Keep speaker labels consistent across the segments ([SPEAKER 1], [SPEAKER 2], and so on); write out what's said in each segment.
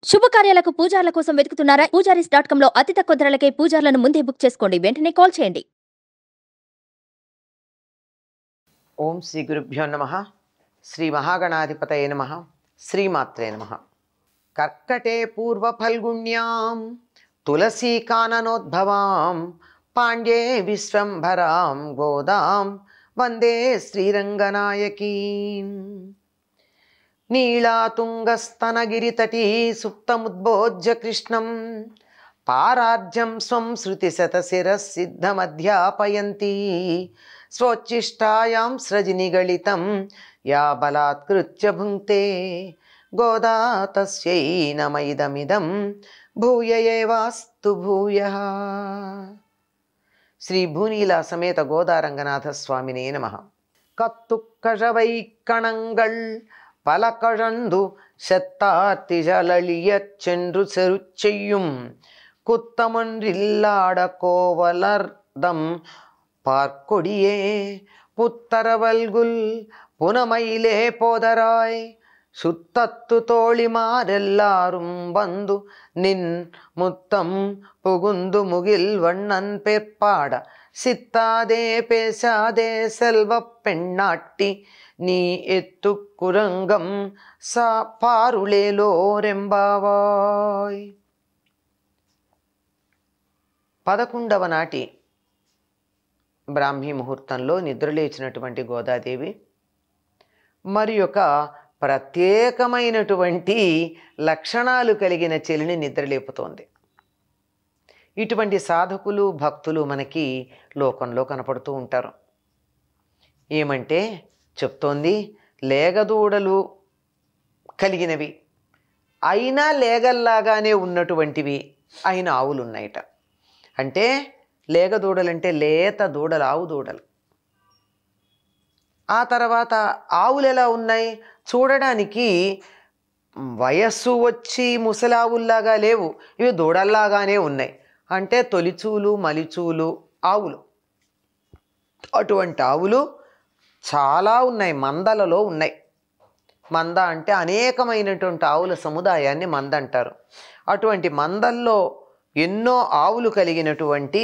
[SPEAKER 1] శుభకార్యాలకు పూజార్ల కోసం వెతుకుతున్నారా? పూజారీస్.com లో అతి తక్కువ ధరలకే పూజార్లను ముందే బుక్ చేసుకోండి. వెంటనే కాల్ చేయండి.
[SPEAKER 2] ఓం శ్రీ గురుభ్యో నమ. శ్రీ మహాగణాధిపతయే నమ. శ్రీమాత్రే నమ. కర్కటే పూర్వ ఫల్గుణ్యాం తులసీ కాననోద్భవాం పాండ్యే విశ్వంభరాం గోదాం వందే శ్రీరంగనాయకీం. నీళాతుంగస్తనగిరితటీ సుప్తముద్బోధ్య కృష్ణం పారార్జం స్వం శృతిశతశిరసిద్ధమధ్యాపయంతి స్వోచ్ఛిష్టాయాం స్రజినిగళితం యా బలాత్కృత్య భుంక్తే గోదా తస్యై నమైదమిదం భూయ ఏవాస్తు భూయః. శ్రీ భూనీలా సమేత గోదారంగనాథ స్వామినే నమః. கத்துக்கழவைக்கணங்கள் பல கழந்து செத்தார்த்திஜலியச் சென்று செருச்செய்யும் குத்தமொன்றில்லாட கோவலர்தம் பார்க்கொடியே புத்தரவல்குல் புனமயிலே போதராய் சுத்தத்து தோழிமாரெல்லாரும் வந்து நின் முத்தம் புகுந்து முகில் வண்ணன் பேர்ப்பாட சித்தாதே பேசாதே செல்வ பெண்ணாட்டி నీ ఎత్తు కురంగం సా పారులేలో రెంబావాయ్. 11వ నాటి బ్రాహ్మీ ముహూర్తంలో నిద్రలేచినటువంటి గోదాదేవి మరి ఒక ప్రత్యేకమైనటువంటి లక్షణాలు కలిగిన చెలిని నిద్రలేపుతోంది. ఇటువంటి సాధకులు భక్తులు మనకి లోకంలో కనపడుతూ ఉంటారు. ఏమంటే చెప్తోంది, లేగదూడలు కలిగినవి అయినా లేగల్లాగానే ఉన్నటువంటివి అయిన ఆవులు ఉన్నాయట. అంటే లేగదూడలంటే లేత దూడలు, ఆవు దూడలు. ఆ తర్వాత ఆవులు ఎలా ఉన్నాయి, చూడడానికి వయస్సు వచ్చి ముసలావుల్లాగా లేవు, ఇవి దూడల్లాగానే ఉన్నాయి. అంటే తొలిచూలు మలిచూలు ఆవులు. అటువంటి ఆవులు చాలా ఉన్నాయి, మందలలో ఉన్నాయి. మంద అంటే అనేకమైనటువంటి ఆవుల సముదాయాన్ని మంద అంటారు. అటువంటి మందల్లో ఎన్నో ఆవులు కలిగినటువంటి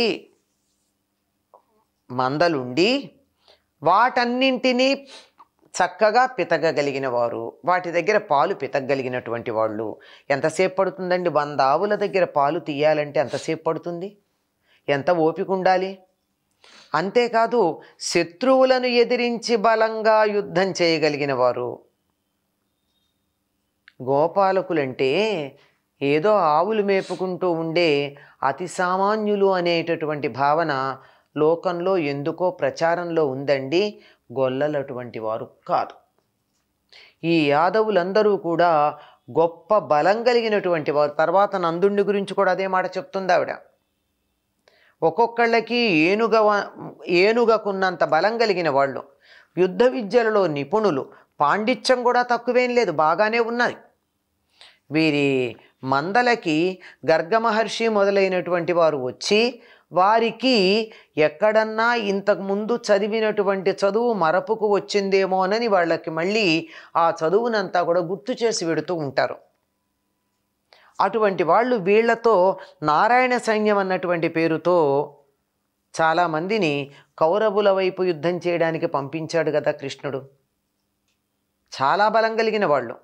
[SPEAKER 2] మందలుండి వాటన్నింటినీ చక్కగా పితగగలిగిన వారు, వాటి దగ్గర పాలు పితగలిగినటువంటి వాళ్ళు. ఎంతసేపు పడుతుందండి 100 ఆవుల దగ్గర పాలు తీయాలంటే ఎంతసేపు పడుతుంది, ఎంత ఓపిక ఉండాలి. అంతేకాదు శత్రువులను ఎదిరించి బలంగా యుద్ధం చేయగలిగిన వారు. గోపాలకులంటే ఏదో ఆవులు మేపుకుంటూ ఉండే అతి సామాన్యులు అనేటటువంటి భావన లోకంలో ఎందుకో ప్రచారంలో ఉందండి. గొల్లలు అటువంటి వారు కాదు. ఈ యాదవులందరూ కూడా గొప్ప బలం కలిగినటువంటి వారు. తర్వాత నందుని గురించి కూడా అదే మాట చెప్తుంది ఆవిడ. ఒక్కొక్కళ్ళకి ఏనుగకున్నంత బలం కలిగిన వాళ్ళు, యుద్ధ విద్యలలో నిపుణులు, పాండిత్యం కూడా తక్కువేం లేదు, బాగానే ఉన్నాయి. వీరి మందలకి గర్గమహర్షి మొదలైనటువంటి వారు వచ్చి వారికి ఎక్కడన్నా ఇంతకుముందు చదివినటువంటి చదువు మరపుకు వచ్చిందేమోనని వాళ్ళకి మళ్ళీ ఆ చదువునంతా కూడా గుర్తు చేసి పెడుతూ ఉంటారు. అటువంటి వాళ్ళు వీళ్లతో నారాయణ సైన్యం అన్నటువంటి పేరుతో చాలామందిని కౌరవుల వైపు యుద్ధం చేయడానికి పంపించాడు కదా కృష్ణుడు. చాలా బలం కలిగిన వాళ్ళు,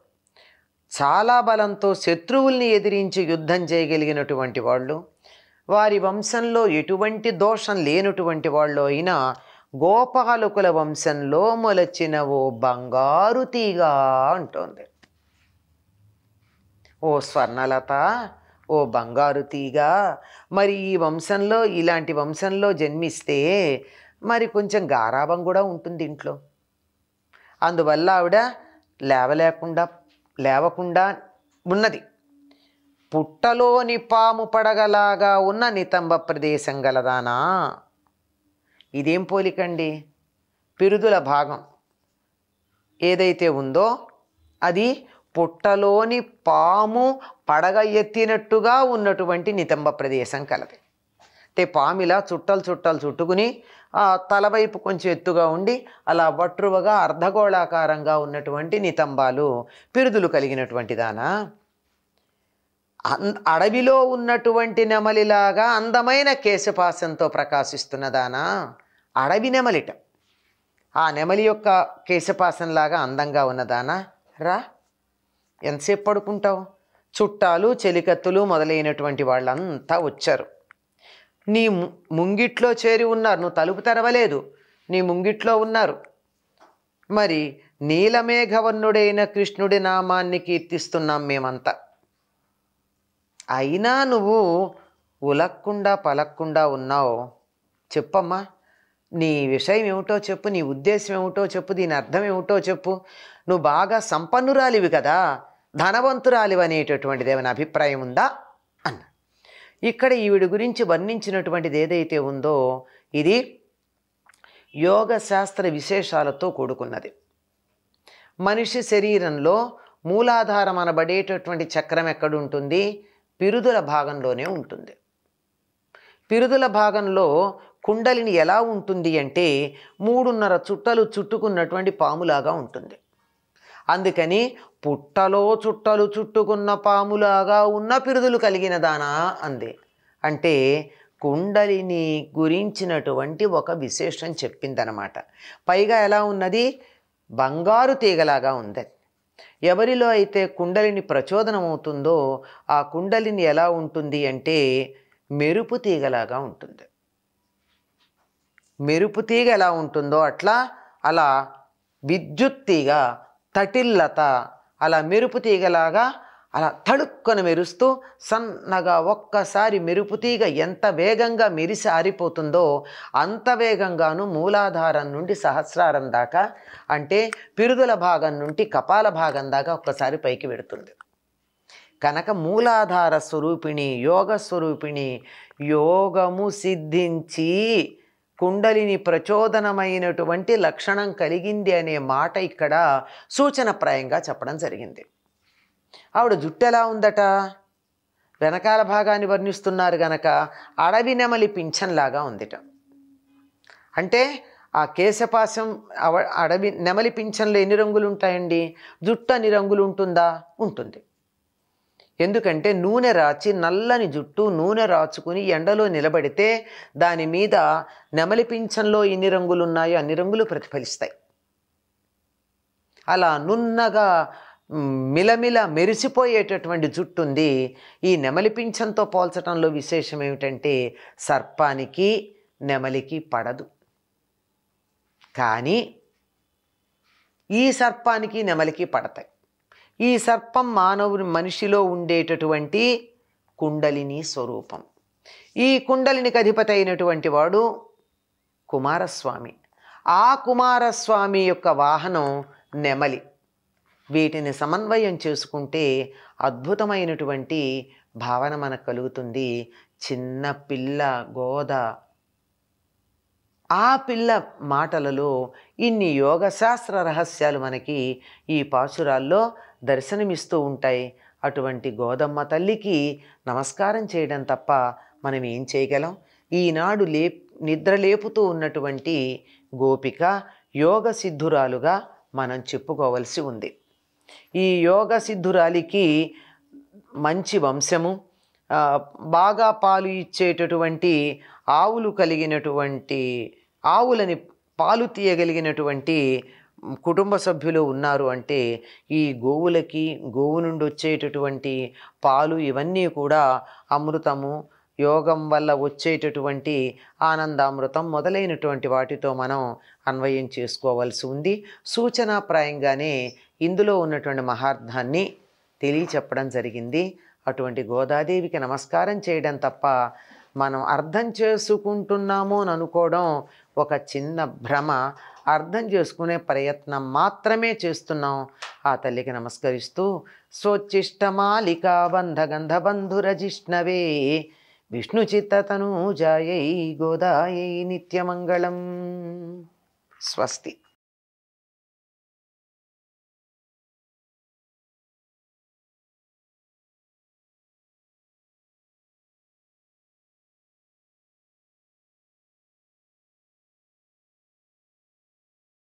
[SPEAKER 2] చాలా బలంతో శత్రువుల్ని ఎదిరించి యుద్ధం చేయగలిగినటువంటి వాళ్ళు, వారి వంశంలో ఎటువంటి దోషం లేనటువంటి వాళ్ళు అయినా గోపాలకుల వంశంలో మొలచిన ఓ బంగారు తీగ అంటోంది. ఓ స్వర్ణలత, ఓ బంగారు తీగ, మరి ఈ వంశంలో, ఇలాంటి వంశంలో జన్మిస్తే మరి కొంచెం గారాబం కూడా ఉంటుంది ఇంట్లో. అందువల్ల ఆవిడ లేవకుండా ఉన్నది. పుట్టలోని పాము పడగలాగా ఉన్న నితంబ ప్రదేశం గలదానా. ఇదేం పోలికండి. పిరుదుల భాగం ఏదైతే ఉందో అది పుట్టలోని పాము పడగ ఎత్తినట్టుగా ఉన్నటువంటి నితంబ ప్రదేశం కలది. అంటే పామిలా చుట్టలు చుట్టుకుని తలవైపు కొంచెం ఎత్తుగా ఉండి అలా వట్రువగా అర్ధగోళాకారంగా ఉన్నటువంటి నితంబాలు, పిరుదులు కలిగినటువంటి దానా. అడవిలో ఉన్నటువంటి నెమలిలాగా అందమైన కేశపాశంతో ప్రకాశిస్తున్నదానా, అడవి నెమలిట, ఆ నెమలి యొక్క కేశపాశంలాగా అందంగా ఉన్నదానా, రా, ఎంతసేపు పడుకుంటావు? చుట్టాలు చెలికత్తులు మొదలైనటువంటి వాళ్ళంతా వచ్చారు. నీ ముంగిట్లో చేరి ఉన్నారు, నువ్వు తలుపు తెరవలేదు, నీ ముంగిట్లో ఉన్నారు. మరి నీలమేఘవర్ణుడైన కృష్ణుడి నామాన్ని కీర్తిస్తున్నాం మేమంతా. అయినా నువ్వు ఉలక్కుండా పలక్కుండా ఉన్నావు. చెప్పమ్మా, నీ విషయం ఏమిటో చెప్పు, నీ ఉద్దేశం ఏమిటో చెప్పు, దీని అర్థం ఏమిటో చెప్పు. నువ్వు బాగా సంపన్నురాలివి కదా, ధనవంతురాలివి అనేటటువంటిది ఏమైనా అభిప్రాయం ఉందా అన్న. ఇక్కడ ఈవిడి గురించి వర్ణించినటువంటిది ఏదైతే ఉందో ఇది యోగ శాస్త్ర విశేషాలతో కూడుకున్నది. మనిషి శరీరంలో మూలాధారం అనబడేటటువంటి చక్రం ఎక్కడుంటుంది? పిరుదుల భాగంలోనే ఉంటుంది. పిరుదుల భాగంలో కుండలిని ఎలా ఉంటుంది అంటే 3.5 చుట్టలు చుట్టుకున్నటువంటి పాములాగా ఉంటుంది. అందుకని పుట్టలో చుట్టలు చుట్టుకున్న పాములాగా ఉన్న పిరుదులు కలిగిన దానా అంది. అంటే కుండలిని గురించినటువంటి ఒక విశేషం చెప్పిందనమాట. పైగా ఎలా ఉన్నది? బంగారు తీగలాగా ఉంది. ఎవరిలో అయితే కుండలిని ప్రచోదనం అవుతుందో ఆ కుండలిని ఎలా ఉంటుంది అంటే మెరుపు తీగలాగా ఉంటుంది. మెరుపు తీగ ఎలా ఉంటుందో అలా విద్యుత్ తీగ, తటిల్లత, అలా మెరుపు తీగలాగా అలా తడుక్కను మెరుస్తూ సన్నగా ఒక్కసారి మెరుపు తీగ ఎంత వేగంగా మెరిసి ఆరిపోతుందో అంత వేగంగాను మూలాధారం నుండి సహస్రారం దాకా, అంటే పిరుదుల భాగం నుండి కపాల భాగం దాకా ఒక్కసారి పైకి వెడుతుంది. కనుక మూలాధార స్వరూపిణి, యోగ స్వరూపిణి, యోగము సిద్ధించి కుండలిని ప్రచోదనమైనటువంటి లక్షణం కలిగింది అనే మాట ఇక్కడ సూచనప్రాయంగా చెప్పడం జరిగింది. ఆవిడ జుట్టు ఎలా ఉందట? వెనకాల భాగాన్ని వర్ణిస్తున్నారు గనక అడవి నెమలి పింఛన్లాగా ఉందిట. అంటే ఆ కేశపాశం అడవి నెమలి పింఛన్లో ఎన్ని రంగులు ఉంటాయండి? జుట్టు అన్ని రంగులు ఉంటుందా? ఉంటుంది. ఎందుకంటే నూనె రాచి, నల్లని జుట్టు నూనె రాచుకుని ఎండలో నిలబడితే దాని మీద నెమలి పింఛన్లో ఎన్ని రంగులు ఉన్నాయో అన్ని రంగులు ప్రతిఫలిస్తాయి. అలా నున్నగా మిలమిల మెరిసిపోయేటటువంటి జుట్టు ఉంది. ఈ నెమలి పింఛంతో పోల్చడంలో విశేషం ఏమిటంటే సర్పానికి నెమలికి పడదు, కానీ ఈ సర్పానికి నెమలికి పడతాయి. ఈ సర్పం మనిషిలో ఉండేటటువంటి కుండలిని స్వరూపం. ఈ కుండలినికి అధిపతి అయినటువంటి వాడు కుమారస్వామి. ఆ కుమారస్వామి యొక్క వాహనం నెమలి. వీటిని సమన్వయం చేసుకుంటే అద్భుతమైనటువంటి భావన మనకు కలుగుతుంది. చిన్న పిల్ల గోద, ఆ పిల్ల మాటలలో ఇన్ని యోగశాస్త్ర రహస్యాలు మనకి ఈ పాసురాల్లో దర్శనమిస్తూ ఉంటాయి. అటువంటి గోదమ్మ తల్లికి నమస్కారం చేయడం తప్ప మనం ఏం చేయగలం? ఈనాడు నిద్రలేపుతూ ఉన్నటువంటి గోపిక యోగ సిద్ధురాలుగా మనం చెప్పుకోవలసి ఉంది. ఈ యోగ సిద్ధురాలికి మంచి వంశము, బాగా పాలు ఇచ్చేటటువంటి ఆవులు కలిగినటువంటి, ఆవులని పాలు తీయగలిగినటువంటి కుటుంబ సభ్యులు ఉన్నారు అంటే ఈ గోవులకి, గోవు నుండి వచ్చేటటువంటి పాలు ఇవన్నీ కూడా అమృతము, యోగం వల్ల వచ్చేటటువంటి ఆనందామృతం మొదలైనటువంటి వాటితో మనం అన్వయం చేసుకోవాల్సి ఉంది. సూచనాప్రాయంగానే ఇందులో ఉన్నటువంటి మహార్థాన్ని తెలియచెప్పడం జరిగింది. అటువంటి గోదాదేవికి నమస్కారం చేయడం తప్ప మనం అర్థం చేసుకుంటున్నాము అని అనుకోవడం ఒక చిన్న భ్రమ. అర్థం చేసుకునే ప్రయత్నం మాత్రమే చేస్తున్నాం. ఆ తల్లికి నమస్కరిస్తూ స్వోచ్చిష్టమాలికా బంధగంధబంధురజిష్ణవే విష్ణుచిత్తతనూజాయై గోదాయై నిత్యమంగళం. స్వస్తి.